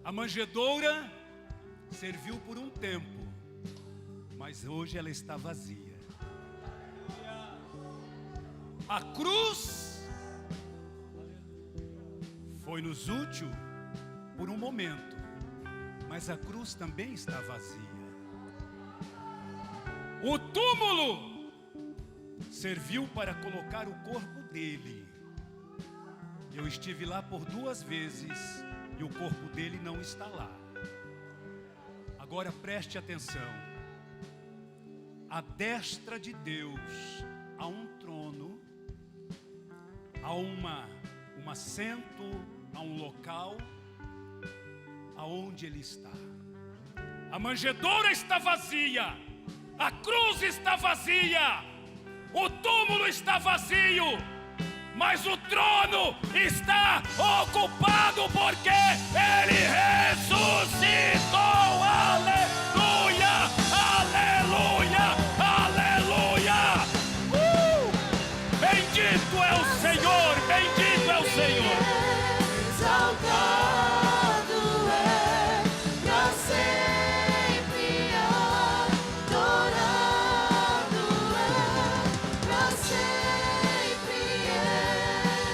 A manjedoura serviu por um tempo, mas hoje ela está vazia. A cruz foi-nos útil por um momento, mas a cruz também está vazia. O túmulo serviu para colocar o corpo dele. Eu estive lá por 2 vezes e o corpo dele não está lá. Agora preste atenção. À destra de Deus há um trono, há um assento, há um local aonde ele está. A manjedoura está vazia, a cruz está vazia, o túmulo está vazio, mas o trono está ocupado porque ele ressuscitou. Aleluia, aleluia, aleluia. Bendito é o Senhor, bendito é o Senhor. Exaltado é pra sempre, adorado é pra sempre.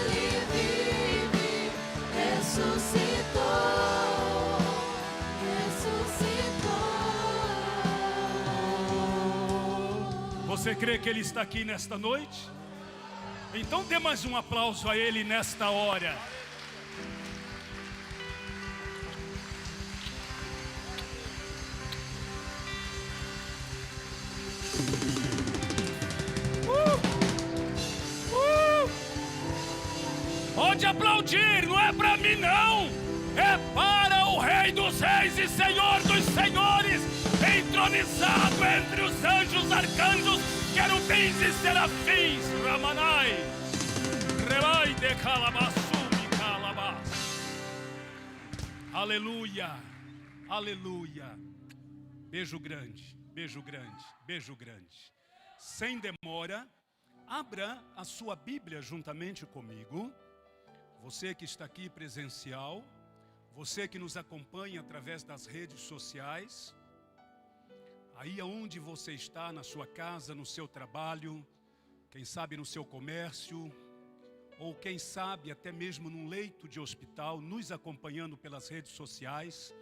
Ele vive, ressuscitou, ressuscitou. Você crê que Ele está aqui nesta noite? Então dê mais um aplauso a Ele nesta hora. Pode aplaudir, não é para mim não, é para o Rei dos Reis e Senhor dos Senhores, entronizado entre os anjos, arcanjos, querubins e serafins. Ramanai, Relai de Calabaçu e Calabás. Aleluia, aleluia. Beijo grande, beijo grande, beijo grande. Sem demora, abra a sua Bíblia juntamente comigo. Você que está aqui presencial, você que nos acompanha através das redes sociais, aí aonde você está, na sua casa, no seu trabalho, quem sabe no seu comércio, ou quem sabe até mesmo num leito de hospital, nos acompanhando pelas redes sociais,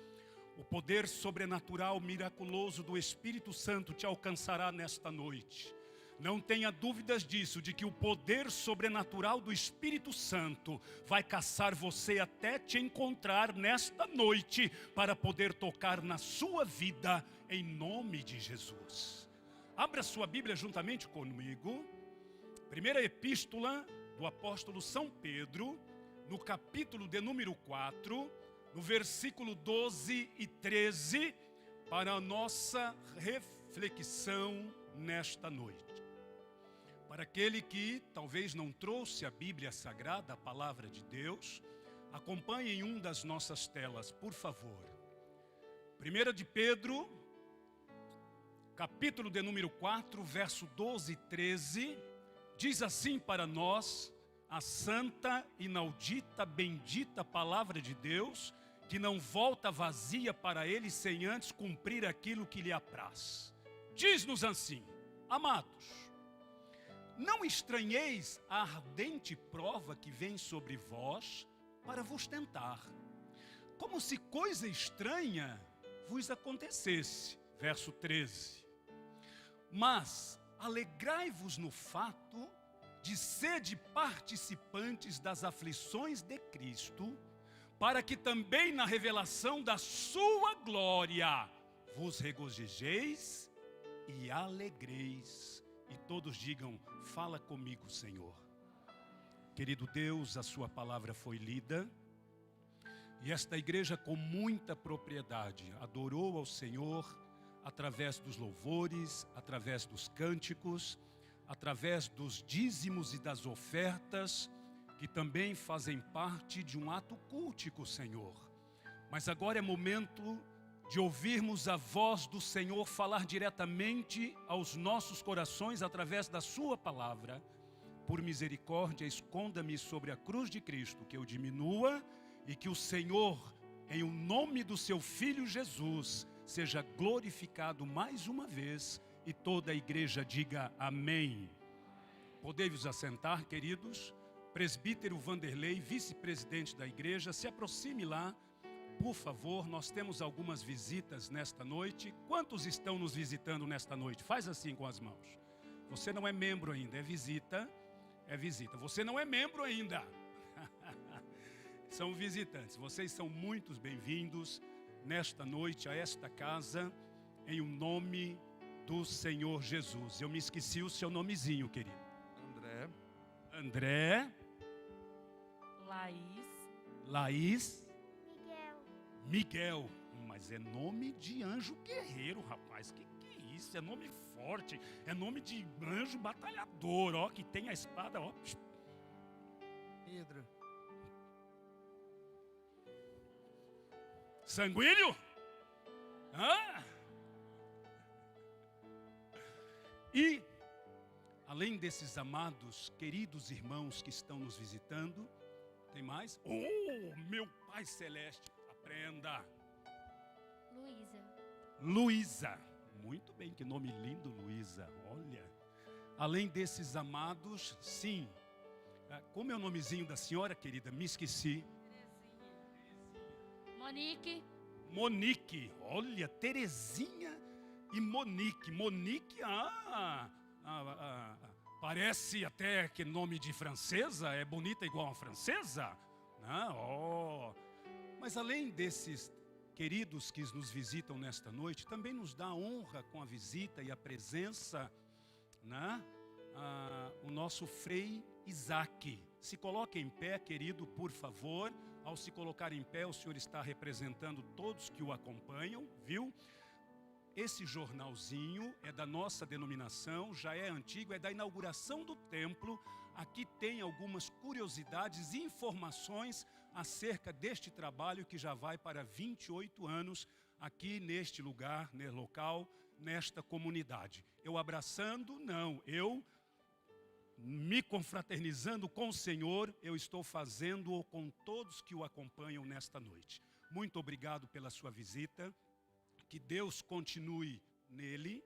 o poder sobrenatural, miraculoso do Espírito Santo te alcançará nesta noite. Não tenha dúvidas disso, de que o poder sobrenatural do Espírito Santo vai caçar você até te encontrar nesta noite, para poder tocar na sua vida, em nome de Jesus. Abra sua Bíblia juntamente comigo. Primeira epístola do apóstolo São Pedro, no capítulo de número 4, no versículo 12 e 13, para a nossa reflexão nesta noite. Para aquele que talvez não trouxe a Bíblia Sagrada, a Palavra de Deus, acompanhe em uma das nossas telas, por favor. 1 de Pedro, capítulo de número 4, verso 12 e 13, diz assim para nós, a santa, inaudita, bendita Palavra de Deus, que não volta vazia para Ele sem antes cumprir aquilo que lhe apraz. Diz-nos assim: amados, não estranheis a ardente prova que vem sobre vós para vos tentar, como se coisa estranha vos acontecesse. Verso 13. Mas alegrai-vos no fato de sede participantes das aflições de Cristo, para que também na revelação da sua glória vos regozijeis e alegreis. E todos digam: fala comigo, Senhor. Querido Deus, a sua palavra foi lida, e esta igreja com muita propriedade adorou ao Senhor através dos louvores, através dos cânticos, através dos dízimos e das ofertas, que também fazem parte de um ato cultico, Senhor. Mas agora é momento de ouvirmos a voz do Senhor falar diretamente aos nossos corações através da sua palavra. Por misericórdia, esconda-me sobre a cruz de Cristo, que eu diminua e que o Senhor em o nome do seu Filho Jesus, seja glorificado mais uma vez, e toda a igreja diga amém. Podei-vos assentar, queridos. Presbítero Vanderlei, vice-presidente da igreja, se aproxime lá, por favor. Nós temos algumas visitas nesta noite. Quantos estão nos visitando nesta noite? Faz assim com as mãos. Você não é membro ainda, é visita. É visita. Você não é membro ainda. São visitantes. Vocês são muito bem-vindos nesta noite a esta casa, em o nome do Senhor Jesus. Eu me esqueci o seu nomezinho, querido. André. Laís. Miguel. Mas é nome de anjo guerreiro, rapaz. Que é isso? É nome forte. É nome de anjo batalhador, ó, que tem a espada, ó. Pedro. Sanguíneo? Hã? E, além desses amados, queridos irmãos que estão nos visitando, tem mais? Oh, meu Pai Celeste, aprenda. Luísa. Muito bem, que nome lindo, Luísa. Olha. Além desses amados, sim. Como é o nomezinho da senhora, querida? Me esqueci. Monique. Olha, Terezinha e Monique. Monique, parece até que nome de francesa. É bonita igual a francesa. Mas além desses queridos que nos visitam nesta noite, também nos dá honra com a visita e a presença, o nosso Frei Isaac. Se coloque em pé, querido, por favor. Ao se colocar em pé, o senhor está representando todos que o acompanham, viu? Esse jornalzinho é da nossa denominação, já é antigo, é da inauguração do templo. Aqui tem algumas curiosidades e informações acerca deste trabalho que já vai para 28 anos aqui neste lugar, neste local, nesta comunidade. Eu abraçando, não, eu me confraternizando com o Senhor, eu estou fazendo-o com todos que o acompanham nesta noite. Muito obrigado pela sua visita. Que Deus continue nele,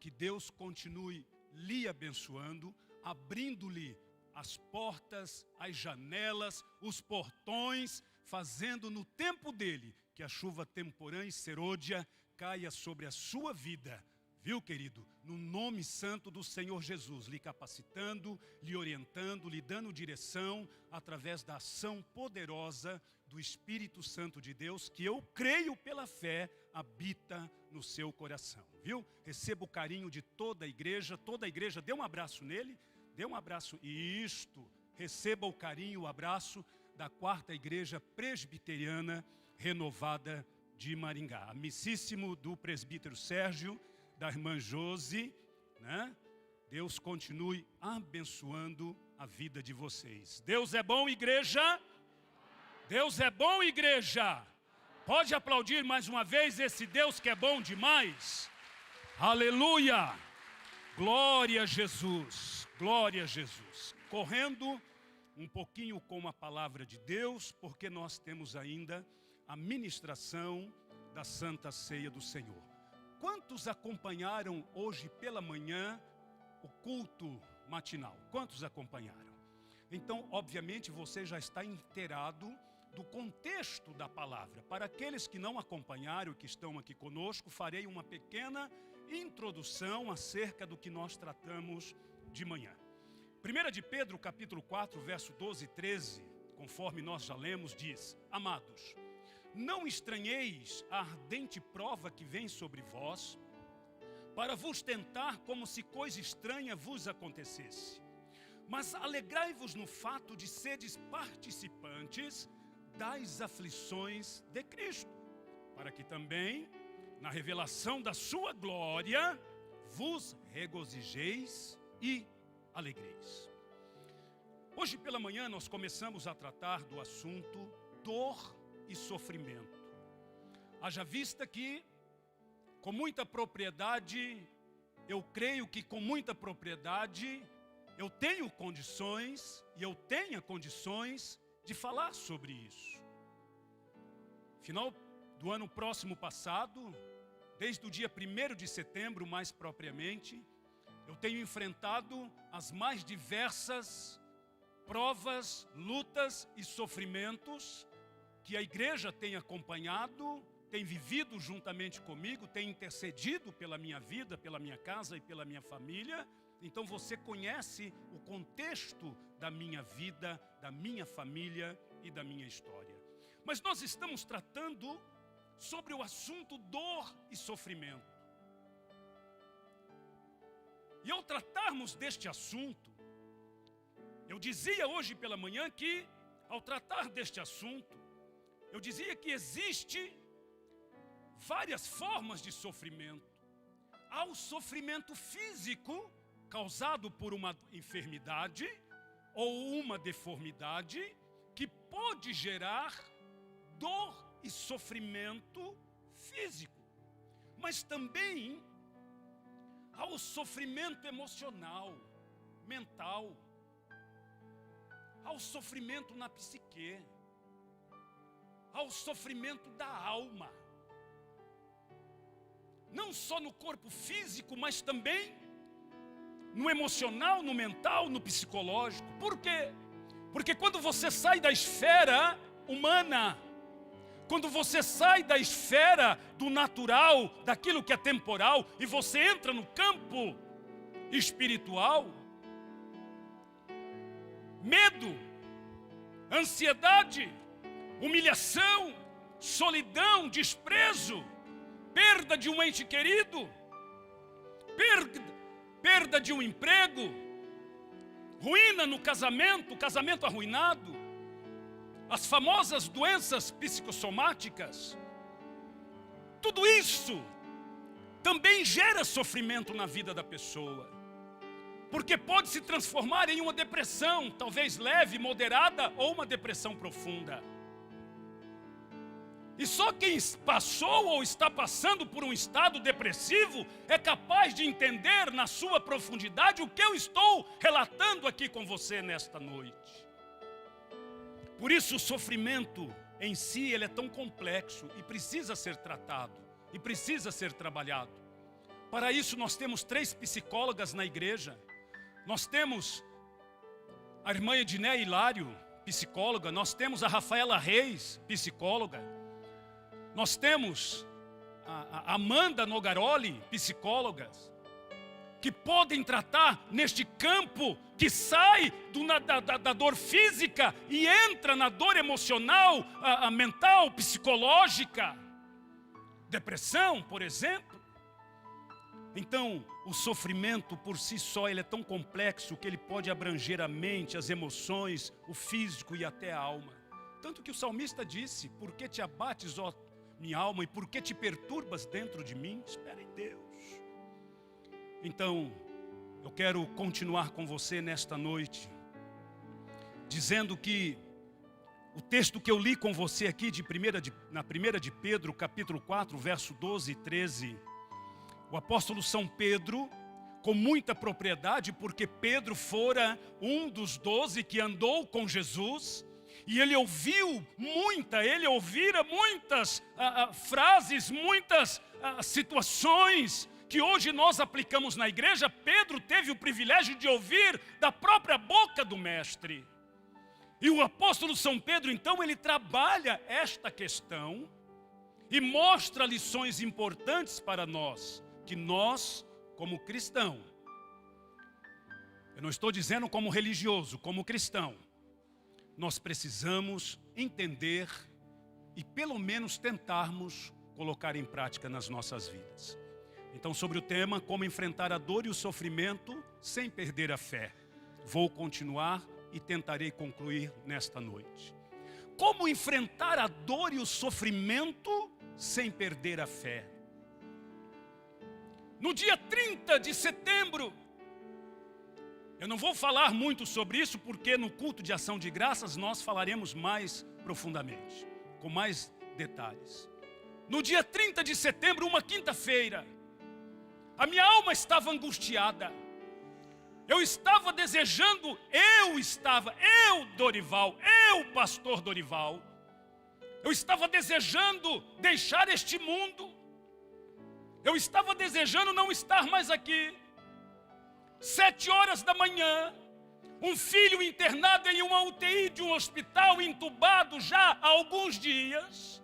que Deus continue lhe abençoando, abrindo-lhe as portas, as janelas, os portões, fazendo no tempo dele que a chuva temporã e serôdia caia sobre a sua vida. Viu, querido? No nome santo do Senhor Jesus, lhe capacitando, lhe orientando, lhe dando direção, através da ação poderosa do Espírito Santo de Deus, que eu creio pela fé, habita no seu coração, viu? Receba o carinho de toda a igreja, dê um abraço nele, dê um abraço, receba o carinho, o abraço da 4ª Igreja Presbiteriana Renovada de Maringá. Amicíssimo do presbítero Sérgio, da irmã Josi, Deus continue abençoando a vida de vocês. Deus é bom, igreja? Deus é bom, igreja? Pode aplaudir mais uma vez esse Deus que é bom demais? Aleluia! Glória a Jesus, glória a Jesus. Correndo um pouquinho com a palavra de Deus, porque nós temos ainda a ministração da Santa Ceia do Senhor. Quantos acompanharam hoje pela manhã o culto matinal? Quantos acompanharam? Então, obviamente, você já está inteirado do contexto da palavra. Para aqueles que não acompanharam, que estão aqui conosco, farei uma pequena introdução acerca do que nós tratamos de manhã. 1 de Pedro, capítulo 4, verso 12 e 13, conforme nós já lemos, diz: Amados, não estranheis a ardente prova que vem sobre vós, para vos tentar como se coisa estranha vos acontecesse. Mas alegrai-vos no fato de seres participantes das aflições de Cristo, para que também, na revelação da sua glória, vos regozijeis e alegreis. Hoje pela manhã nós começamos a tratar do assunto dor e sofrimento. Haja vista que, com muita propriedade, eu creio que com muita propriedade, eu tenho condições, e eu tenha condições de falar sobre isso. Final do ano próximo passado, desde o dia 1º de setembro, mais propriamente, eu tenho enfrentado as mais diversas provas, lutas e sofrimentos que a igreja tem acompanhado, tem vivido juntamente comigo, tem intercedido pela minha vida, pela minha casa e pela minha família. Então você conhece o contexto da minha vida, da minha família e da minha história. Mas nós estamos tratando sobre o assunto dor e sofrimento. E ao tratarmos deste assunto, eu dizia hoje pela manhã que, ao tratar deste assunto, eu dizia que existe várias formas de sofrimento. Há o sofrimento físico, causado por uma enfermidade ou uma deformidade, que pode gerar dor e sofrimento físico. Mas também há o sofrimento emocional, mental. Há o sofrimento na psique. Há o sofrimento da alma. Não só no corpo físico, mas também no emocional, no mental, no psicológico. Por quê? Porque quando você sai da esfera humana, quando você sai da esfera do natural, daquilo que é temporal, e você entra no campo espiritual, medo, ansiedade, humilhação, solidão, desprezo, perda de um ente querido, perda de um emprego, ruína no casamento, casamento arruinado, as famosas doenças psicossomáticas, tudo isso também gera sofrimento na vida da pessoa, porque pode se transformar em uma depressão, talvez leve, moderada, ou uma depressão profunda. E só quem passou ou está passando por um estado depressivo é capaz de entender na sua profundidade o que eu estou relatando aqui com você nesta noite. Por isso o sofrimento em si ele é tão complexo e precisa ser tratado, e precisa ser trabalhado. Para isso nós temos 3 psicólogas na igreja. Nós temos a irmã Edné Hilário, psicóloga. Nós temos a Rafaela Reis, psicóloga. Nós temos a Amanda Nogaroli, psicólogas, que podem tratar neste campo que sai da dor física e entra na dor emocional, mental, psicológica. Depressão, por exemplo. Então, o sofrimento por si só ele é tão complexo que ele pode abranger a mente, as emoções, o físico e até a alma. Tanto que o salmista disse: por que te abates, ó minha alma, e por que te perturbas dentro de mim? Espera em Deus. Então, eu quero continuar com você nesta noite, dizendo que o texto que eu li com você aqui na 1 de Pedro, capítulo 4, verso 12 e 13, o apóstolo São Pedro, com muita propriedade, porque Pedro fora um dos 12 que andou com Jesus, e ele ouvira muitas frases, muitas situações que hoje nós aplicamos na igreja. Pedro teve o privilégio de ouvir da própria boca do mestre. E o apóstolo São Pedro, então, ele trabalha esta questão e mostra lições importantes para nós, que nós, como cristão, eu não estou dizendo como religioso, como cristão, nós precisamos entender e pelo menos tentarmos colocar em prática nas nossas vidas. Então, sobre o tema, como enfrentar a dor e o sofrimento sem perder a fé, vou continuar e tentarei concluir nesta noite. Como enfrentar a dor e o sofrimento sem perder a fé? No dia 30 de setembro, eu não vou falar muito sobre isso, porque no culto de ação de graças nós falaremos mais profundamente, com mais detalhes. No dia 30 de setembro, uma quinta-feira, a minha alma estava angustiada. Eu estava desejando, eu, Dorival, pastor Dorival, Eu estava desejando deixar este mundo. Eu estava desejando não estar mais aqui. 7h da manhã, um filho internado em uma UTI de um hospital, entubado já há alguns dias.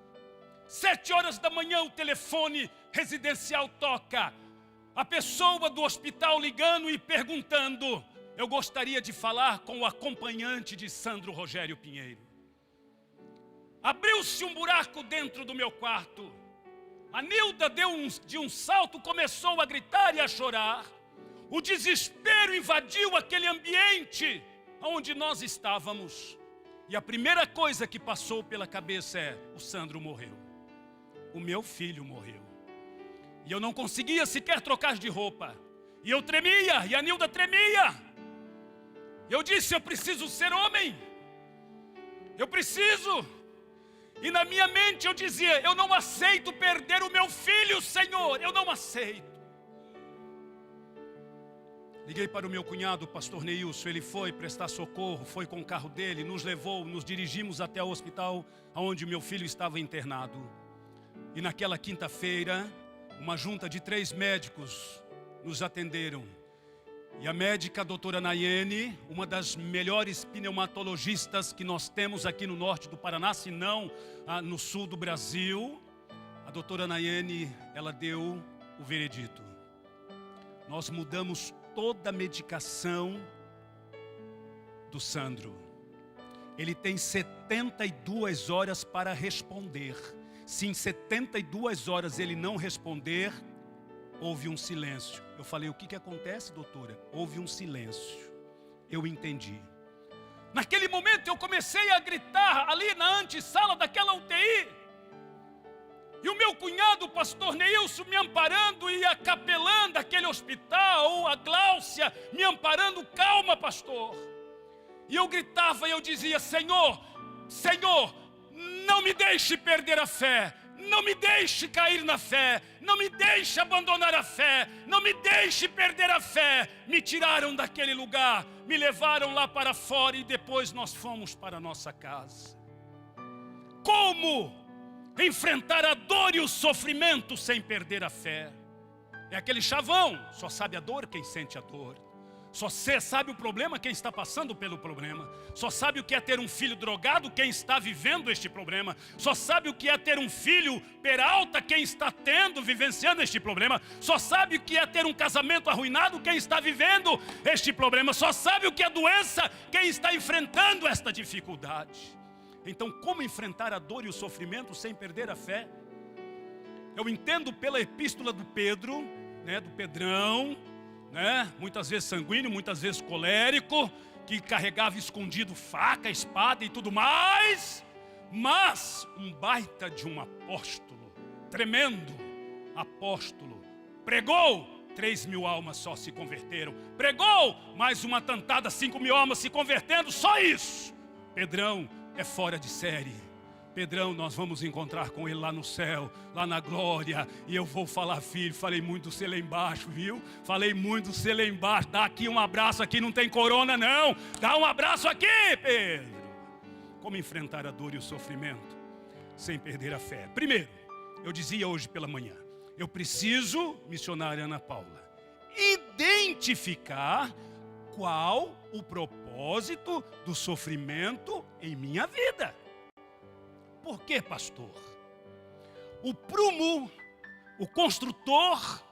7h da manhã o telefone residencial toca. A pessoa do hospital ligando e perguntando: eu gostaria de falar com o acompanhante de Sandro Rogério Pinheiro. Abriu-se um buraco dentro do meu quarto. A Nilda deu de um salto, começou a gritar e a chorar. O desespero invadiu aquele ambiente onde nós estávamos. E a primeira coisa que passou pela cabeça é: o Sandro morreu. O meu filho morreu. E eu não conseguia sequer trocar de roupa. E eu tremia, e a Nilda tremia. Eu disse: eu preciso ser homem. Eu preciso. E na minha mente eu dizia: eu não aceito perder o meu filho, Senhor. Eu não aceito. Liguei para o meu cunhado, o pastor Neilson. Ele foi prestar socorro, foi com o carro dele, nos levou, nos dirigimos até o hospital onde o meu filho estava internado. E naquela quinta-feira, uma junta de 3 médicos nos atenderam. E a médica, a doutora Nayene, uma das melhores pneumatologistas que nós temos aqui no norte do Paraná, se não no sul do Brasil, a doutora Nayene, ela deu o veredito. Nós mudamos toda a medicação do Sandro. Ele tem 72 horas para responder. Se em 72 horas ele não responder, houve um silêncio. Eu falei: o que acontece, doutora? Houve um silêncio. Eu entendi. Naquele momento eu comecei a gritar ali na antessala daquela UTI. E o meu cunhado, o pastor Neilson, me amparando, e a capelã daquele hospital, a Gláucia, me amparando: calma, pastor. E eu gritava e eu dizia: Senhor, Senhor, não me deixe perder a fé. Não me deixe cair na fé. Não me deixe abandonar a fé. Não me deixe perder a fé. Me tiraram daquele lugar, me levaram lá para fora e depois nós fomos para a nossa casa. Como enfrentar a dor e o sofrimento sem perder a fé? É aquele chavão: só sabe a dor quem sente a dor. Só sabe o problema quem está passando pelo problema. Só sabe o que é ter um filho drogado quem está vivendo este problema. Só sabe o que é ter um filho peralta quem está vivenciando este problema. Só sabe o que é ter um casamento arruinado quem está vivendo este problema. Só sabe o que é doença quem está enfrentando esta dificuldade. Então, como enfrentar a dor e o sofrimento sem perder a fé? Eu entendo pela epístola do Pedro, do Pedrão, muitas vezes sanguíneo, muitas vezes colérico, que carregava escondido faca, espada e tudo mais, mas um baita de um apóstolo, tremendo apóstolo. Pregou, 3.000 almas só se converteram. Pregou, mais uma tantada, 5.000 almas se convertendo, só isso. Pedrão é fora de série. Pedrão, nós vamos encontrar com ele lá no céu, lá na glória. E eu vou falar: filho, falei muito do você lá embaixo, viu? Falei muito do você lá embaixo. Dá aqui um abraço, aqui não tem corona não. Dá um abraço aqui, Pedro. Como enfrentar a dor e o sofrimento sem perder a fé? Primeiro, eu dizia hoje pela manhã, eu preciso, missionária Ana Paula, identificar qual o propósito do sofrimento em minha vida. Por quê, pastor? O prumo, o construtor,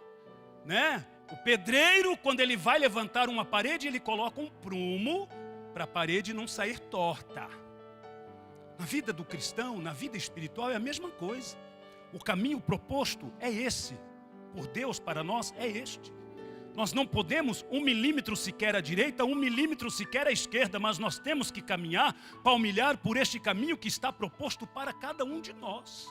o pedreiro, quando ele vai levantar uma parede, ele coloca um prumo para a parede não sair torta. Na vida do cristão, na vida espiritual é a mesma coisa. O caminho proposto é esse. Por Deus para nós é este. Nós não podemos 1 milímetro sequer à direita, 1 milímetro sequer à esquerda, mas nós temos que caminhar, palmilhar por este caminho que está proposto para cada um de nós.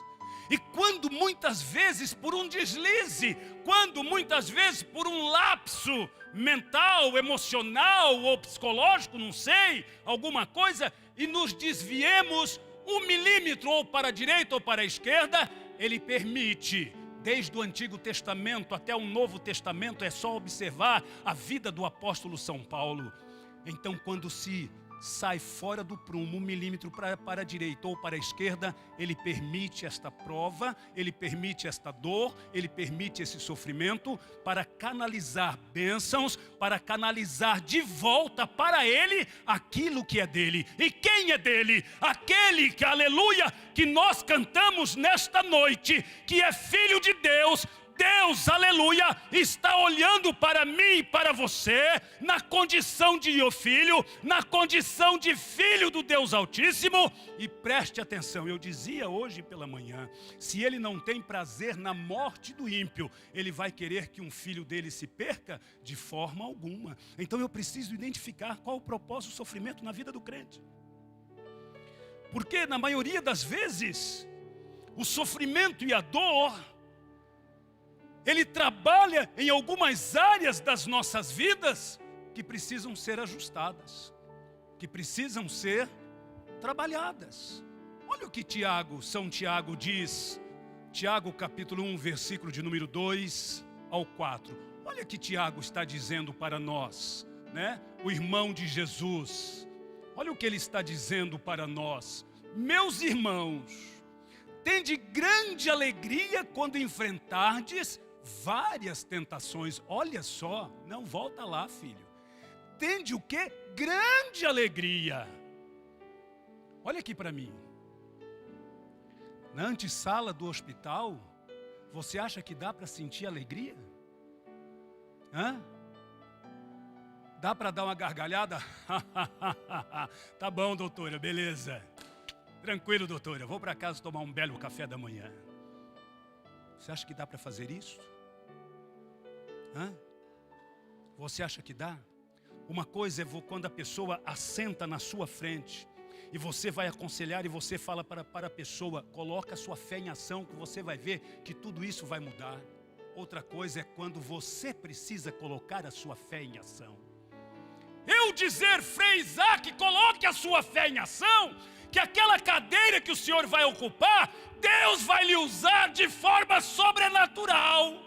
E quando muitas vezes por um deslize, quando muitas vezes por um lapso mental, emocional ou psicológico, não sei, alguma coisa, e nos desviemos 1 milímetro ou para a direita ou para a esquerda, Ele permite. Desde o Antigo Testamento até o Novo Testamento, é só observar a vida do apóstolo São Paulo. Então, quando se sai fora do prumo, 1 milímetro para a direita ou para a esquerda, Ele permite esta prova, Ele permite esta dor, Ele permite esse sofrimento para canalizar bênçãos, para canalizar de volta para Ele aquilo que é dele. E quem é dele? Aquele que, aleluia, que nós cantamos nesta noite, que é Filho de Deus. Deus, aleluia, está olhando para mim e para você, na condição de filho, na condição de filho do Deus Altíssimo. E preste atenção, eu dizia hoje pela manhã, se Ele não tem prazer na morte do ímpio, Ele vai querer que um filho dele se perca? De forma alguma. Então eu preciso identificar qual o propósito do sofrimento na vida do crente. Porque na maioria das vezes, o sofrimento e a dor, ele trabalha em algumas áreas das nossas vidas que precisam ser ajustadas, que precisam ser trabalhadas. Olha o que São Tiago diz, Tiago capítulo 1, versículo de número 2 ao 4. Olha o que Tiago está dizendo para nós, né? O irmão de Jesus. Olha o que ele está dizendo para nós. Meus irmãos, tende grande alegria quando enfrentardes várias tentações. Olha só, não volta lá, filho. Tende o quê? Grande alegria. Olha aqui para mim. Na antessala do hospital, você acha que dá para sentir alegria? Hã? Dá para dar uma gargalhada? Tá bom, doutora, beleza. Tranquilo, doutora, eu vou para casa tomar um belo café da manhã. Você acha que dá para fazer isso? Hã? Você acha que dá? Uma coisa é quando a pessoa assenta na sua frente e você vai aconselhar e você fala para a pessoa, coloca a sua fé em ação, que você vai ver que tudo isso vai mudar. Outra coisa é quando você precisa colocar a sua fé em ação. Eu dizer, Frei Isaac, coloque a sua fé em ação, que aquela cadeira que o senhor vai ocupar, Deus vai lhe usar de forma sobrenatural.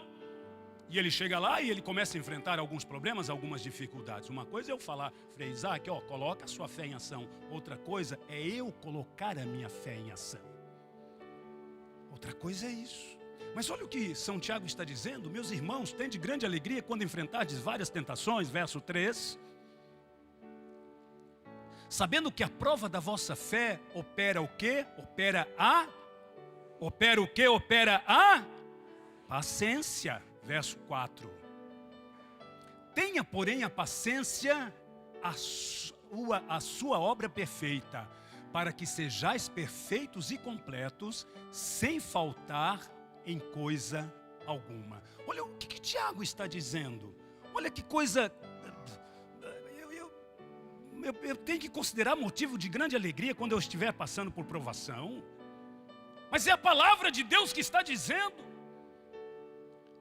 E ele chega lá e ele começa a enfrentar alguns problemas, algumas dificuldades. Uma coisa é eu falar, Frei Isaac, coloca a sua fé em ação. Outra coisa é eu colocar a minha fé em ação. Outra coisa é isso. Mas olha o que São Tiago está dizendo. Meus irmãos, tende grande alegria quando enfrentardes várias tentações. Verso 3. Sabendo que a prova da vossa fé opera o quê? Opera o quê? Opera a paciência. Verso 4. Tenha, porém, a paciência a sua obra perfeita, para que sejais perfeitos e completos, sem faltar em coisa alguma. Olha o que Tiago está dizendo. Olha que coisa. Eu tenho que considerar motivo de grande alegria quando eu estiver passando por provação. Mas é a palavra de Deus que está dizendo.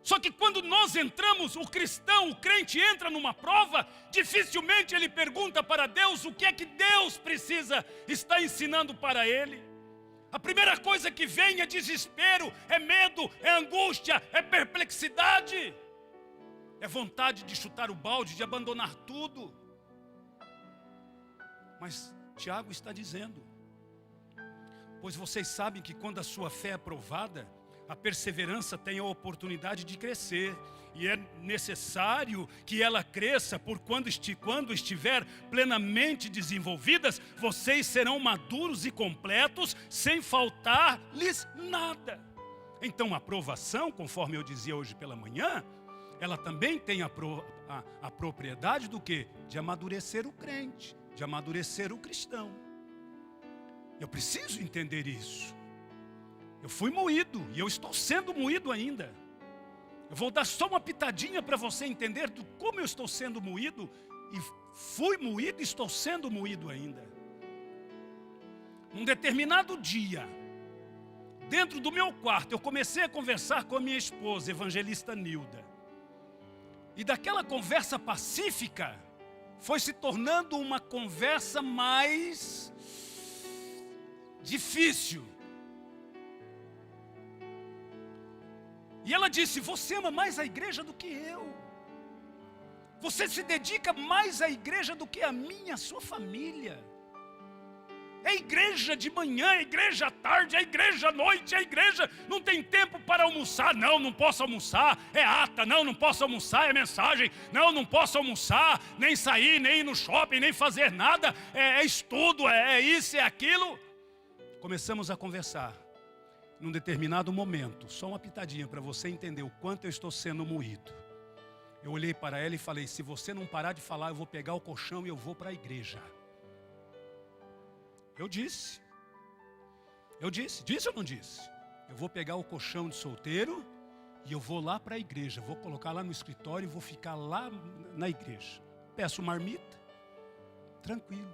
Só que quando nós entramos, o cristão, o crente entra numa prova, dificilmente ele pergunta para Deus o que é que Deus precisa estar ensinando para ele. A primeira coisa que vem é desespero, é medo, é angústia, é perplexidade. É vontade de chutar o balde, de abandonar tudo. Mas Tiago está dizendo, pois vocês sabem que quando a sua fé é provada, a perseverança tem a oportunidade de crescer. E é necessário que ela cresça, por quando estiver plenamente desenvolvidas, vocês serão maduros e completos, sem faltar-lhes nada. Então a provação, conforme eu dizia hoje pela manhã, ela também tem a propriedade do quê? De amadurecer o crente, de amadurecer o cristão. Eu preciso entender isso. Eu fui moído e eu estou sendo moído ainda. Eu vou dar só uma pitadinha para você entender do como eu estou sendo moído. E fui moído e estou sendo moído ainda. Um determinado dia, dentro do meu quarto, eu comecei a conversar com a minha esposa, evangelista Nilda. E daquela conversa pacífica, foi se tornando uma conversa mais difícil. E ela disse, você ama mais a igreja do que eu. Você se dedica mais à igreja do que a minha, a sua família. É igreja de manhã, é igreja à tarde, é igreja à noite, é igreja, não tem tempo para almoçar, não posso almoçar, é ata, não posso almoçar, é mensagem, não posso almoçar, nem sair, nem ir no shopping, nem fazer nada, é estudo, é isso, é aquilo. Começamos a conversar, num determinado momento, só uma pitadinha para você entender o quanto eu estou sendo moído. Eu olhei para ela e falei, se você não parar de falar, eu vou pegar o colchão e eu vou para a igreja. Eu disse ou não disse? Eu vou pegar o colchão de solteiro e eu vou lá para a igreja, vou colocar lá no escritório e vou ficar lá na igreja. Peço marmita, tranquilo.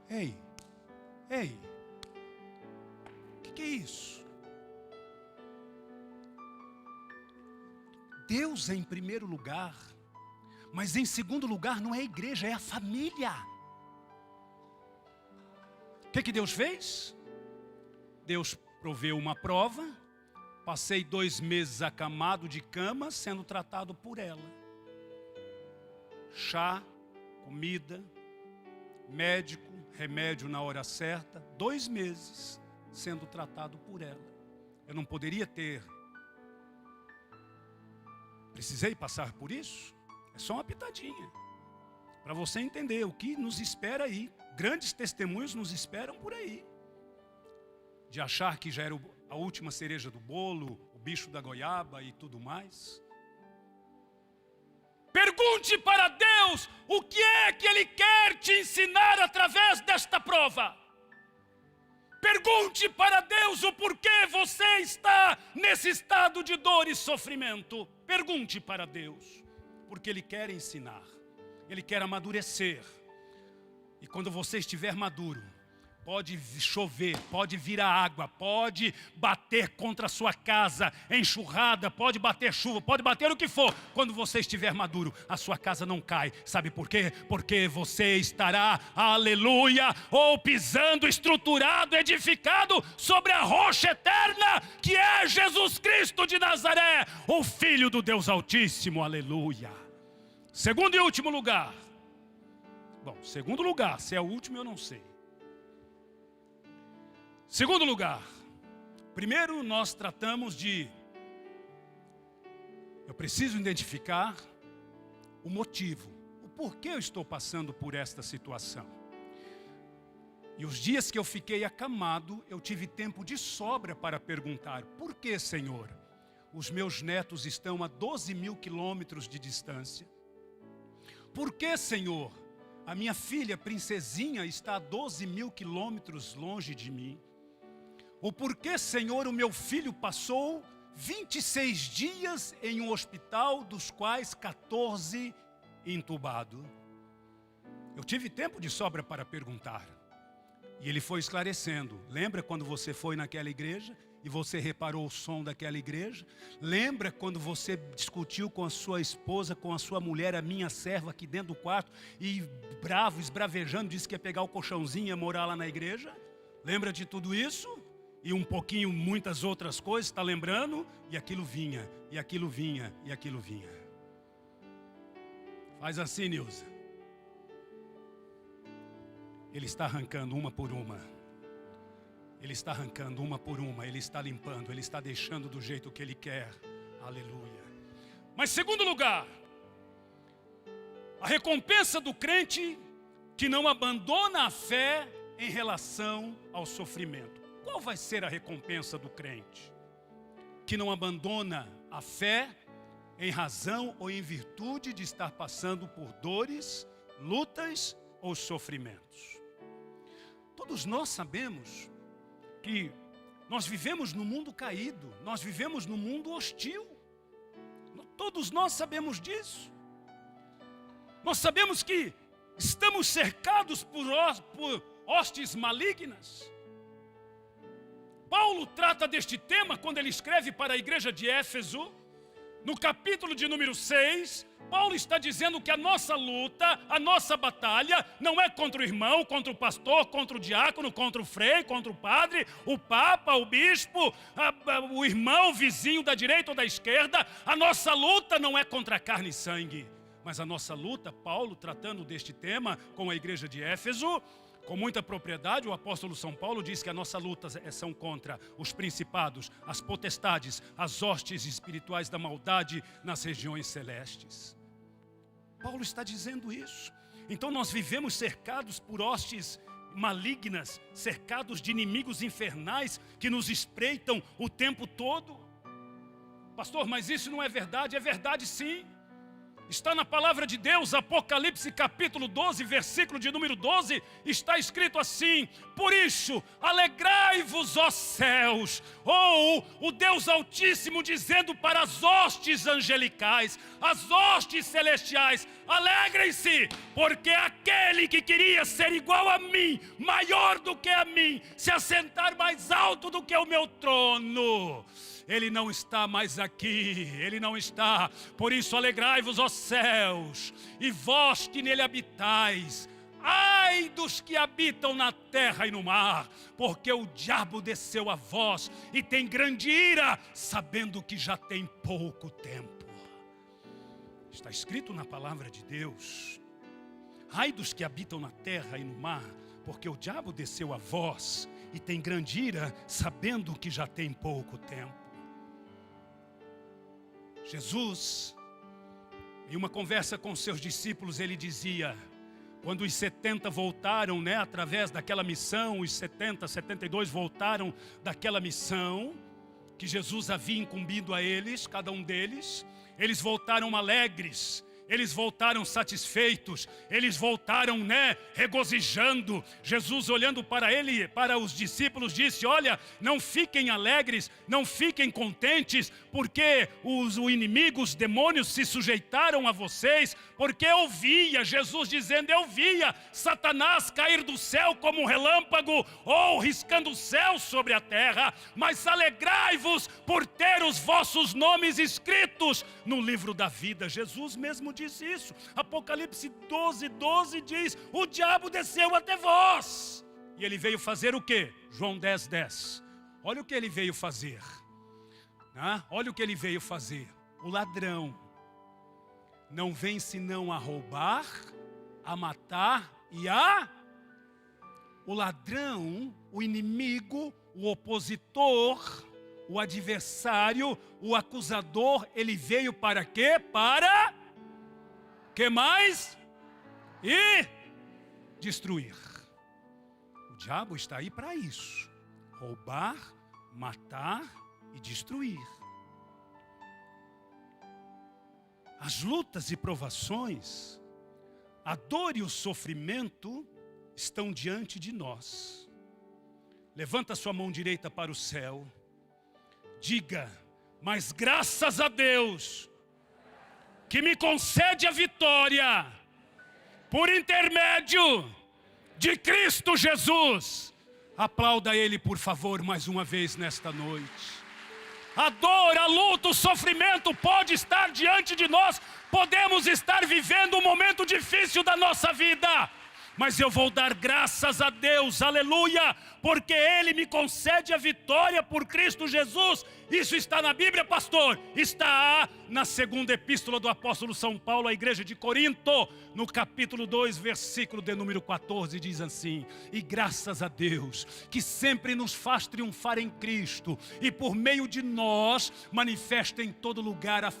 Ei, o que é isso? Deus é em primeiro lugar, mas em segundo lugar não é a igreja, é a família. O que Deus fez? Deus proveu uma prova, passei 2 meses acamado de cama, sendo tratado por ela. Chá, comida, médico, remédio na hora certa, 2 meses sendo tratado por ela. Eu não poderia ter. Precisei passar por isso? É só uma pitadinha. Para você entender o que nos espera aí. Grandes testemunhos nos esperam por aí. De achar que já era a última cereja do bolo, o bicho da goiaba e tudo mais. Pergunte para Deus o que é que Ele quer te ensinar através desta prova. Pergunte para Deus o porquê você está nesse estado de dor e sofrimento. Pergunte para Deus, porque Ele quer ensinar, Ele quer amadurecer. E quando você estiver maduro, pode chover, pode vir a água, pode bater contra a sua casa, enxurrada, pode bater chuva, pode bater o que for. Quando você estiver maduro, a sua casa não cai. Sabe por quê? Porque você estará, aleluia, ou pisando, estruturado, edificado sobre a rocha eterna, que é Jesus Cristo de Nazaré, o Filho do Deus Altíssimo, aleluia. Segundo e último lugar. Bom, segundo lugar, se é o último eu não sei. Segundo lugar, primeiro nós tratamos de, eu preciso identificar o motivo, o porquê eu estou passando por esta situação. E os dias que eu fiquei acamado, eu tive tempo de sobra para perguntar, por que, Senhor? Os meus netos estão a 12.000 quilômetros de distância. Por que, Senhor? A minha filha, princesinha, está a 12.000 quilômetros longe de mim. O porquê, Senhor, o meu filho passou 26 dias em um hospital, dos quais 14 entubado. Eu tive tempo de sobra para perguntar. E ele foi esclarecendo. Lembra quando você foi naquela igreja e você reparou o som daquela igreja? Lembra quando você discutiu com a sua esposa, com a sua mulher, a minha serva, aqui dentro do quarto, e bravo, esbravejando, disse que ia pegar o colchãozinho e ia morar lá na igreja? Lembra de tudo isso? E um pouquinho, muitas outras coisas, está lembrando? E aquilo vinha, e aquilo vinha, e aquilo vinha. Faz assim, Nilza. Ele está arrancando uma por uma. Ele está arrancando uma por uma. Ele está limpando, Ele está deixando do jeito que Ele quer. Aleluia. Mas segundo lugar, a recompensa do crente que não abandona a fé em relação ao sofrimento. Qual vai ser a recompensa do crente que não abandona a fé em razão ou em virtude de estar passando por dores, lutas ou sofrimentos? Todos nós sabemos que nós vivemos num mundo caído, nós vivemos num mundo hostil. Todos nós sabemos disso. Nós sabemos que estamos cercados por hostes malignas. Paulo trata deste tema quando ele escreve para a igreja de Éfeso, no capítulo de número 6, Paulo está dizendo que a nossa luta, a nossa batalha, não é contra o irmão, contra o pastor, contra o diácono, contra o frei, contra o padre, o papa, o bispo, o irmão, o vizinho da direita ou da esquerda. A nossa luta não é contra carne e sangue. Mas a nossa luta, Paulo tratando deste tema com a igreja de Éfeso, com muita propriedade, o apóstolo São Paulo diz que a nossa luta são contra os principados, as potestades, as hostes espirituais da maldade nas regiões celestes. Paulo está dizendo isso. Então nós vivemos cercados por hostes malignas, cercados de inimigos infernais que nos espreitam o tempo todo. Pastor, mas isso não é verdade? É verdade sim. Está na palavra de Deus, Apocalipse capítulo 12, versículo de número 12, está escrito assim: por isso, alegrai-vos, ó céus, ou o Deus Altíssimo dizendo para as hostes angelicais, as hostes celestiais: alegrem-se, porque aquele que queria ser igual a mim, maior do que a mim, se assentar mais alto do que o meu trono, ele não está mais aqui, ele não está. Por isso alegrai-vos, ó céus, e vós que nele habitais. Ai dos que habitam na terra e no mar, porque o diabo desceu a vós e tem grande ira, sabendo que já tem pouco tempo. Está escrito na palavra de Deus: ai dos que habitam na terra e no mar, porque o diabo desceu a vós e tem grande ira, sabendo que já tem pouco tempo. Jesus, em uma conversa com seus discípulos, ele dizia, quando os 70 voltaram, através daquela missão, os 72 voltaram daquela missão que Jesus havia incumbido a eles, cada um deles, eles voltaram alegres, eles voltaram satisfeitos, eles voltaram, regozijando. Jesus, olhando para ele, para os discípulos, disse: olha, não fiquem alegres, não fiquem contentes, porque os inimigos, os demônios se sujeitaram a vocês, porque eu via, Jesus dizendo, eu via Satanás cair do céu como um relâmpago, ou riscando o céu sobre a terra, mas alegrai-vos por ter os vossos nomes escritos no livro da vida. Jesus mesmo disse isso. Apocalipse 12, 12 diz: o diabo desceu até vós. E ele veio fazer o quê? João 10, 10. Olha o que ele veio fazer. Olha o que ele veio fazer. O ladrão não vem senão a roubar, a matar e a... O ladrão, o inimigo, o opositor, o adversário, o acusador, ele veio para quê? Para... que mais? E destruir. O diabo está aí para isso: roubar, matar e destruir. As lutas e provações, a dor e o sofrimento estão diante de nós. Levanta sua mão direita para o céu. Diga: mas graças a Deus que me concede a vitória por intermédio de Cristo Jesus. Aplauda Ele, por favor, mais uma vez nesta noite. A dor, a luta, o sofrimento pode estar diante de nós. Podemos estar vivendo um momento difícil da nossa vida, mas eu vou dar graças a Deus, aleluia, porque Ele me concede a vitória por Cristo Jesus. Isso está na Bíblia, pastor? Está na segunda epístola do apóstolo São Paulo à igreja de Corinto, no capítulo 2, versículo de número 14, diz assim: e graças a Deus, que sempre nos faz triunfar em Cristo, e por meio de nós, manifesta em todo lugar a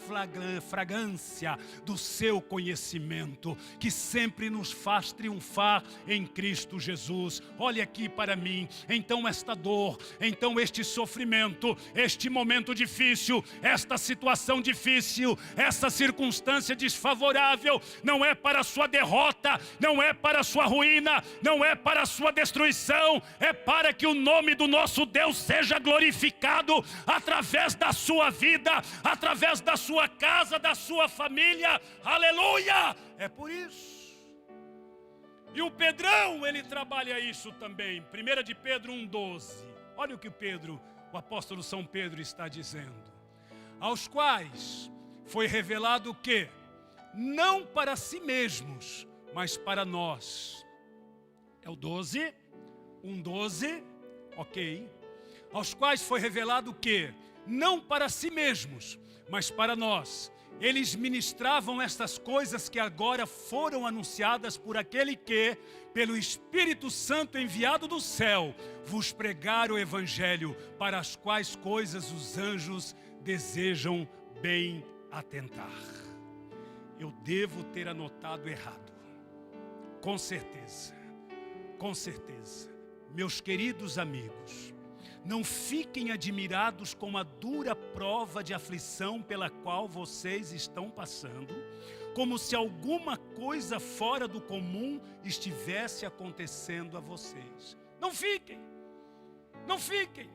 fragrância do seu conhecimento, que sempre nos faz triunfar em Cristo Jesus. Olha aqui para mim, então esta dor, então este sofrimento, este momento difícil, esta situação difícil, essa circunstância desfavorável, não é para a sua derrota, não é para a sua ruína, não é para a sua destruição, é para que o nome do nosso Deus seja glorificado através da sua vida, através da sua casa, da sua família, aleluia! É por isso. E o Pedrão, ele trabalha isso também. 1 de Pedro 1,12. Olha o que o apóstolo São Pedro está dizendo: aos quais foi revelado o quê? não para si mesmos, mas para nós. É o 12, 1:12, ok. Aos quais foi revelado o quê? Não para si mesmos, mas para nós. Eles ministravam estas coisas que agora foram anunciadas por aquele que, pelo Espírito Santo enviado do céu, vos pregar o Evangelho, para as quais coisas os anjos desejam bem atentar. Eu devo ter anotado errado, com certeza, com certeza. Meus queridos amigos, não fiquem admirados com a dura prova de aflição pela qual vocês estão passando, como se alguma coisa fora do comum estivesse acontecendo a vocês. Não fiquem, não fiquem.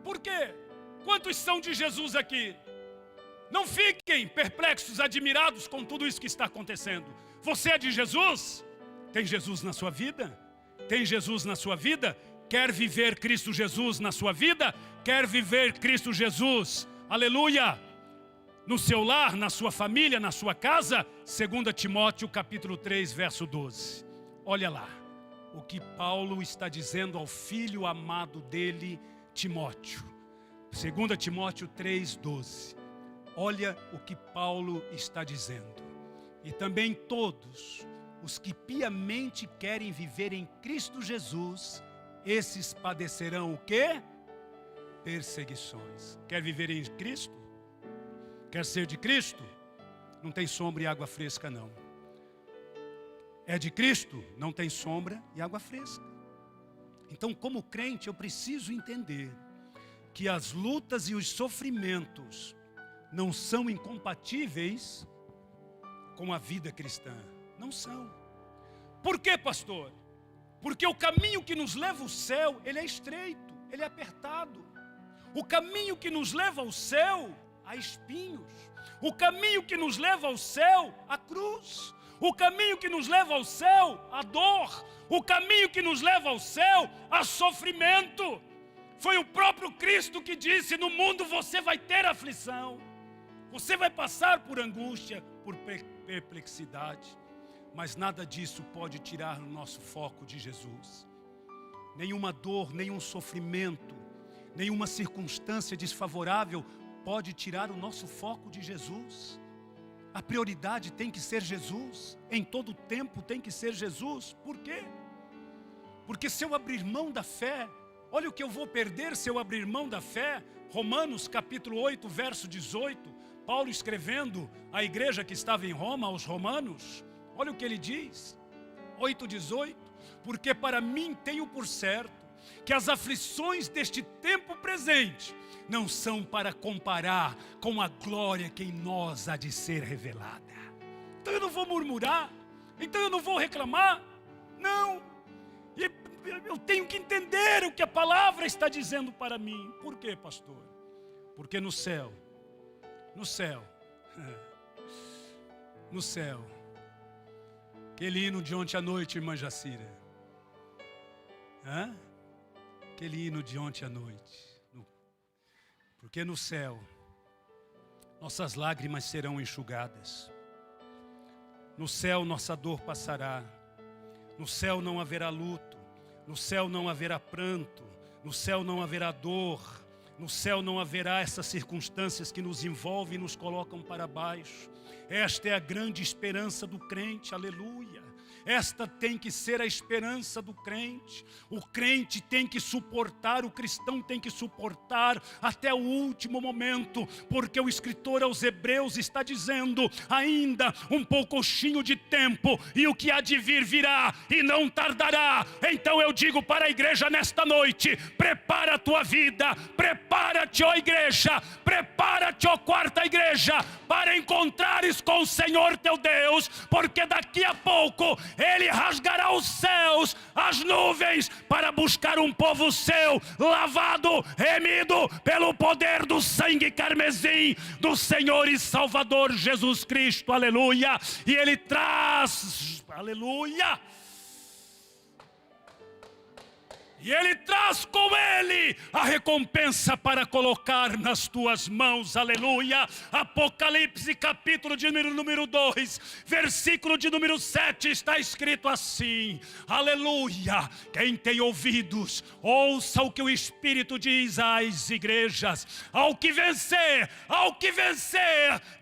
Por quê? Quantos são de Jesus aqui? Não fiquem perplexos, admirados com tudo isso que está acontecendo. Você é de Jesus? Tem Jesus na sua vida? Tem Jesus na sua vida? Quer viver Cristo Jesus na sua vida? Quer viver Cristo Jesus, aleluia, no seu lar, na sua família, na sua casa? 2 Timóteo capítulo 3, verso 12. Olha lá, o que Paulo está dizendo ao filho amado dele, Timóteo. 2 Timóteo 3, 12. Olha o que Paulo está dizendo. E também todos os que piamente querem viver em Cristo Jesus, esses padecerão o quê? Perseguições. Quer viver em Cristo? Quer ser de Cristo? Não tem sombra e água fresca, não. É de Cristo? Não tem sombra e água fresca. Então, como crente, eu preciso entender que as lutas e os sofrimentos não são incompatíveis com a vida cristã. Não são. Por quê, pastor? Porque o caminho que nos leva ao céu, ele é estreito, ele é apertado. O caminho que nos leva ao céu, há espinhos. O caminho que nos leva ao céu, a cruz. O caminho que nos leva ao céu, a dor. O caminho que nos leva ao céu, a sofrimento. Foi o próprio Cristo que disse: no mundo você vai ter aflição. Você vai passar por angústia, por perplexidade. Mas nada disso pode tirar o nosso foco de Jesus. Nenhuma dor, nenhum sofrimento, nenhuma circunstância desfavorável pode tirar o nosso foco de Jesus. A prioridade tem que ser Jesus. Em todo tempo tem que ser Jesus. Por quê? Porque se eu abrir mão da fé, olha o que eu vou perder se eu abrir mão da fé. Romanos capítulo 8, verso 18. Paulo escrevendo à igreja que estava em Roma, aos romanos. Olha o que ele diz, 8,18. Porque para mim tenho por certo que as aflições deste tempo presente não são para comparar com a glória que em nós há de ser revelada. Então eu não vou murmurar, então eu não vou reclamar, não. E eu tenho que entender o que a palavra está dizendo para mim. Por quê, pastor? Porque no céu, aquele hino de ontem à noite, irmã Jacira. Aquele hino de ontem à noite. Porque no céu, nossas lágrimas serão enxugadas. No céu, nossa dor passará. No céu não haverá luto. No céu não haverá pranto. No céu não haverá dor. No céu não haverá essas circunstâncias que nos envolvem e nos colocam para baixo. Esta é a grande esperança do crente, aleluia. Esta tem que ser a esperança do crente. O crente tem que suportar, o cristão tem que suportar até o último momento, porque o escritor aos Hebreus está dizendo: ainda um poucochinho de tempo e o que há de vir virá e não tardará. Então eu digo para a igreja nesta noite: prepara a tua vida, prepara-te, ó igreja, prepara-te, ó quarta igreja, para encontrares com o Senhor teu Deus, porque daqui a pouco Ele rasgará os céus, as nuvens, para buscar um povo seu, lavado, remido pelo poder do sangue carmesim do Senhor e Salvador Jesus Cristo, aleluia. E Ele traz, aleluia, E Ele traz com Ele a recompensa para colocar nas tuas mãos, aleluia. Apocalipse capítulo de número 2, versículo de número 7, está escrito assim, aleluia. Quem tem ouvidos, ouça o que o Espírito diz às igrejas. Ao que vencer,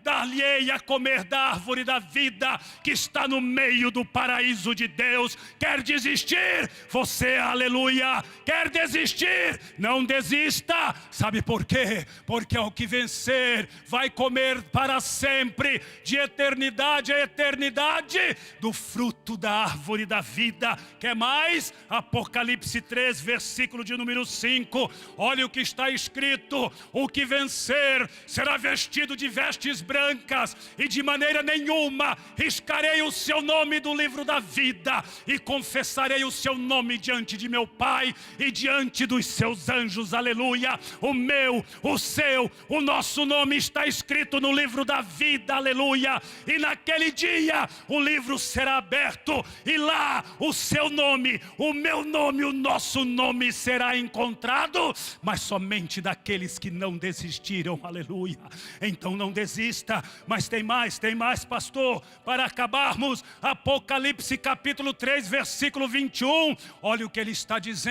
dar-lhe-ei a comer da árvore da vida, que está no meio do paraíso de Deus. Quer desistir? Você, aleluia. Quer desistir? Não desista. Sabe por quê? Porque ao que vencer vai comer para sempre, de eternidade a eternidade, do fruto da árvore da vida. Quer mais? Apocalipse 3, versículo de número 5. Olha o que está escrito: o que vencer será vestido de vestes brancas, e de maneira nenhuma riscarei o seu nome do livro da vida, e confessarei o seu nome diante de meu Pai e diante dos seus anjos, aleluia. O meu, o seu, o nosso nome está escrito no livro da vida, aleluia. E naquele dia o livro será aberto, e lá o seu nome, o meu nome, o nosso nome será encontrado, mas somente daqueles que não desistiram, aleluia. Então não desista. Mas tem mais, pastor, para acabarmos. Apocalipse capítulo 3, versículo 21, olha o que ele está dizendo: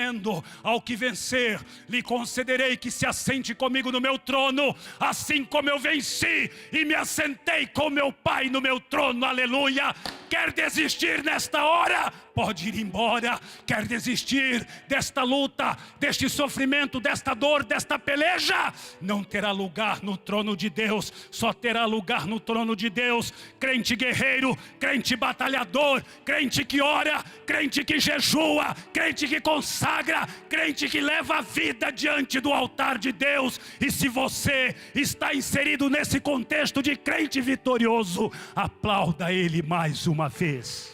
ao que vencer, lhe concederei que se assente comigo no meu trono, assim como eu venci e me assentei com meu Pai no meu trono, aleluia. Quer desistir nesta hora? Pode ir embora. Quer desistir desta luta, deste sofrimento, desta dor, desta peleja? Não terá lugar no trono de Deus. Só terá lugar no trono de Deus crente guerreiro, crente batalhador, crente que ora, crente que jejua, crente que consagra, crente que leva a vida diante do altar de Deus. E se você está inserido nesse contexto de crente vitorioso, aplauda Ele mais uma vez.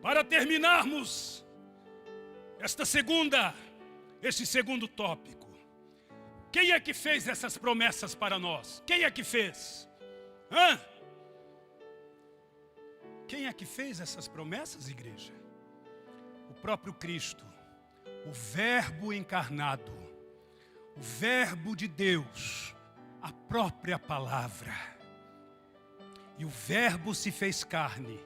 Para terminarmos este segundo tópico, quem é que fez essas promessas para nós? Quem é que fez? Quem é que fez essas promessas, igreja? O próprio Cristo, o Verbo encarnado, o Verbo de Deus, a própria palavra. E o Verbo se fez carne.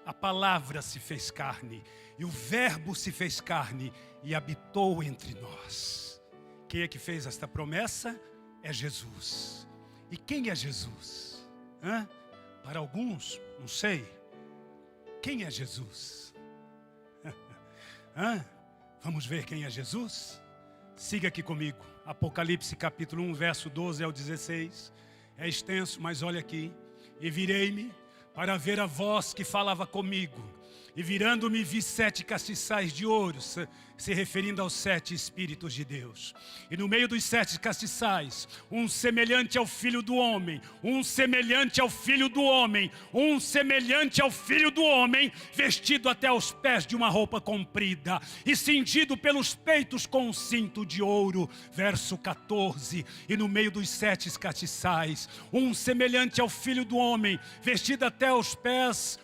A palavra se fez carne, e o Verbo se fez carne e habitou entre nós. Quem é que fez esta promessa? É Jesus. E quem é Jesus? Para alguns, não sei. Quem é Jesus? Vamos ver quem é Jesus? Siga aqui comigo. Apocalipse capítulo 1, verso 12 ao 16. É extenso, mas olha aqui. E virei-me para ver a voz que falava comigo. E virando-me vi 7 castiçais de ouro, se referindo aos 7 Espíritos de Deus. E no meio dos 7 castiçais, um semelhante ao Filho do Homem, um semelhante ao Filho do Homem, um semelhante ao Filho do Homem, vestido até aos pés de uma roupa comprida, e cingido pelos peitos com um cinto de ouro. Verso 14, e no meio dos 7 castiçais, um semelhante ao Filho do Homem, vestido até aos pés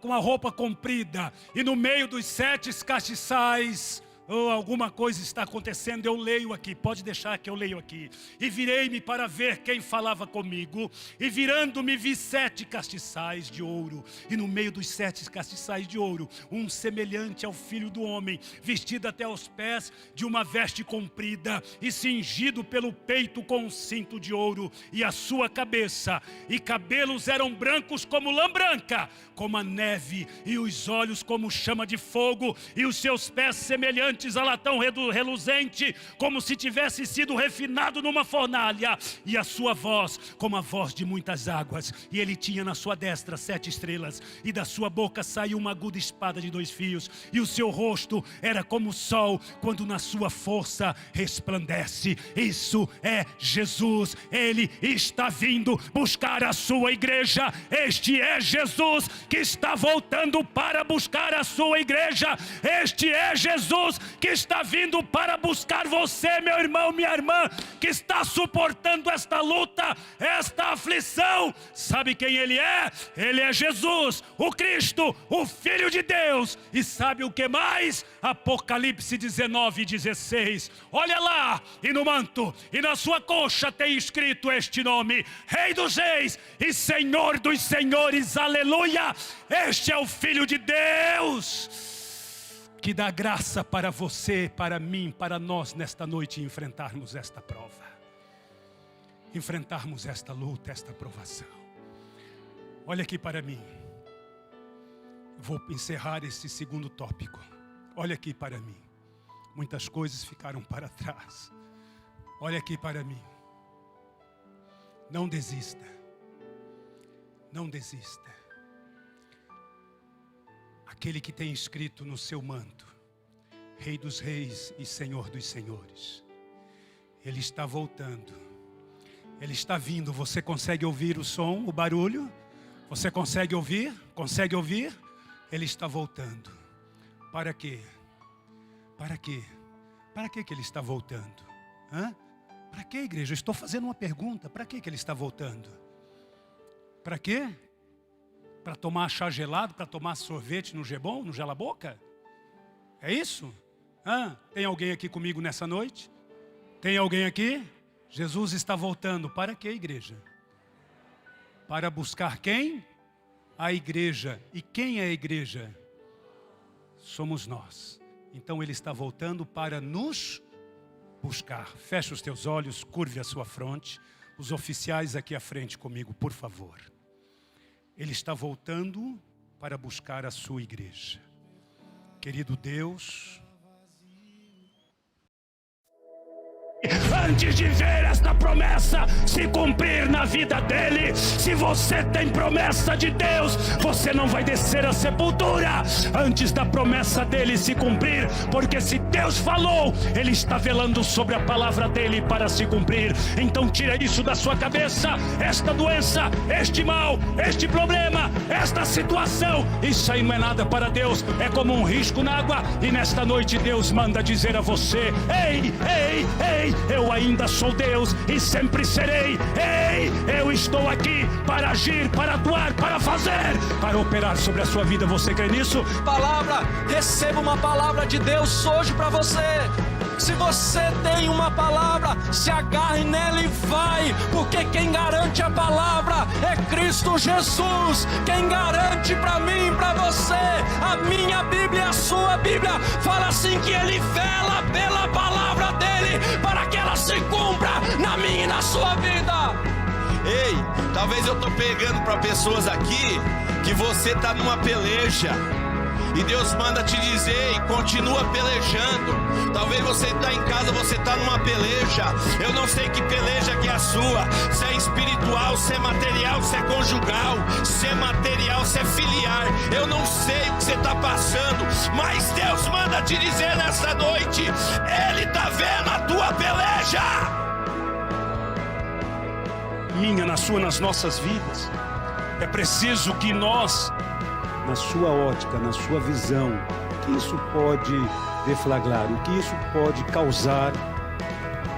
com a roupa comprida, e no meio dos 7 castiçais, alguma coisa está acontecendo. Eu leio aqui, pode deixar que eu leio aqui. E virei-me para ver quem falava comigo, e virando-me vi 7 castiçais de ouro, e no meio dos 7 castiçais de ouro, um semelhante ao Filho do Homem, vestido até aos pés de uma veste comprida, e cingido pelo peito com um cinto de ouro, e a sua cabeça e cabelos eram brancos como lã branca, como a neve, e os olhos como chama de fogo, e os seus pés semelhantes a latão reluzente, como se tivesse sido refinado numa fornalha, e a sua voz como a voz de muitas águas. E ele tinha na sua destra 7 estrelas, e da sua boca saiu uma aguda espada de 2 fios, e o seu rosto era como o sol quando na sua força resplandece. Isso é Jesus. Ele está vindo buscar a sua igreja. Este é Jesus que está voltando para buscar a sua igreja. Este é Jesus que está vindo para buscar você, meu irmão, minha irmã, que está suportando esta luta, esta aflição. Sabe quem Ele é? Ele é Jesus, o Cristo, o Filho de Deus. E sabe o que mais? Apocalipse 19:16. Olha lá, e no manto, e na sua coxa tem escrito este nome: Rei dos Reis e Senhor dos Senhores. Aleluia! Este é o Filho de Deus, que dá graça para você, para mim, para nós nesta noite enfrentarmos esta prova, enfrentarmos esta luta, esta provação. Olha aqui para mim. Vou encerrar esse segundo tópico. Olha aqui para mim. Muitas coisas ficaram para trás. Olha aqui para mim. Não desista. Não desista. Aquele que tem escrito no seu manto: Rei dos Reis e Senhor dos Senhores. Ele está voltando. Ele está vindo. Você consegue ouvir o som, o barulho? Você consegue ouvir? Consegue ouvir? Ele está voltando. Para quê? Para quê? Para que Ele está voltando? Para que, igreja? Eu estou fazendo uma pergunta. Para que Ele está voltando? Para quê? Para tomar chá gelado? Para tomar sorvete no Gebom, no Gela-boca? É isso? Tem alguém aqui comigo nessa noite? Tem alguém aqui? Jesus está voltando. Para que, igreja? Para buscar quem? A igreja. E quem é a igreja? Somos nós. Então Ele está voltando para nos buscar. Feche os teus olhos, curve a sua fronte. Os oficiais aqui à frente comigo, por favor. Ele está voltando para buscar a sua igreja. Querido Deus, antes de ver esta promessa se cumprir na vida dele, se você tem promessa de Deus, você não vai descer à sepultura antes da promessa dele se cumprir, porque se Deus falou, Ele está velando sobre a palavra dele para se cumprir. Então tira isso da sua cabeça, esta doença, este mal, este problema, esta situação, isso aí não é nada para Deus, é como um risco na água. E nesta noite Deus manda dizer a você: ei, ei, ei, eu ainda sou Deus e sempre serei. Ei, eu estou aqui para agir, para atuar, para fazer, para operar sobre a sua vida. Você crê nisso? Palavra, receba uma palavra de Deus hoje para você. Se você tem uma palavra, se agarre nela e vai, porque quem garante a palavra é Cristo Jesus. Quem garante para mim e para você, a minha Bíblia, a sua Bíblia, fala assim que Ele vela pela palavra dele para que ela se cumpra na minha e na sua vida. Ei, talvez eu tô pegando para pessoas aqui que você tá numa peleja e Deus manda te dizer: e continua pelejando. Talvez você está em casa, você está numa peleja. Eu não sei que peleja que é a sua. Se é espiritual, se é material, se é conjugal, se é material, se é filiar. Eu não sei o que você está passando, mas Deus manda te dizer nessa noite: Ele está vendo a tua peleja. Minha, na sua, nas nossas vidas. É preciso que nós, na sua ótica, na sua visão, o que isso pode deflagrar, o que isso pode causar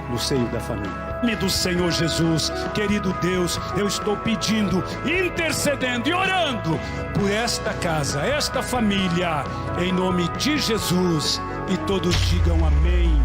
no seio da família. Em nome do Senhor Jesus, querido Deus, eu estou pedindo, intercedendo e orando por esta casa, esta família, em nome de Jesus, e todos digam amém.